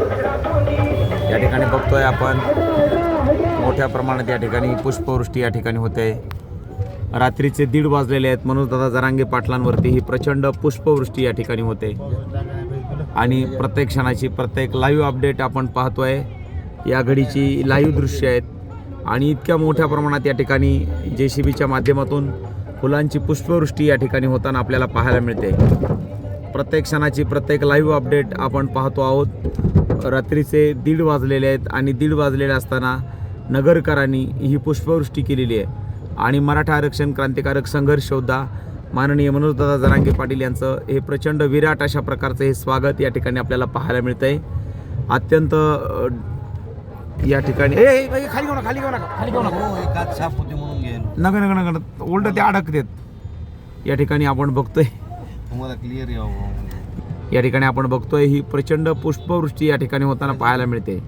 या ठिकाणी बघतोय आपण मोठ्या प्रमाणात या ठिकाणी पुष्पवृष्टी या ठिकाणी होते. रात्रीचे 1:30 वाजलेले आहेत. मनोजदादा जरांगे पाटलांवरती ही प्रचंड पुष्पवृष्टी या ठिकाणी होते आणि प्रत्येक क्षणाची प्रत्येक लाईव्ह अपडेट आपण पाहतोय. या घडीची लाईव्ह दृश्य आहेत आणि इतक्या मोठ्या प्रमाणात या ठिकाणी JCBच्या माध्यमातून फुलांची पुष्पवृष्टी या ठिकाणी होताना आपल्याला पाहायला मिळते. प्रत्येक क्षणाची प्रत्येक लाईव्ह अपडेट आपण पाहतो आहोत. रात्रीचे 1:30 वाजलेले आहेत आणि 1:30 वाजलेले असताना नगरकरांनी ही पुष्पवृष्टी केलेली आहे आणि मराठा आरक्षण क्रांतिकारक संघर्ष योद्धा माननीय मनोजदादा जरांगे पाटील यांचं हे प्रचंड विराट अशा प्रकारचं हे स्वागत या ठिकाणी आपल्याला पाहायला मिळतं आहे. अत्यंत या ठिकाणी खाली घेऊ नका नगर उलट ते अडकतात. या ठिकाणी आपण बघतोय या ठिकाणी आपण बघतोय ही प्रचंड पुष्पवृष्टी या ठिकाणी होताना पाहायला मिळते.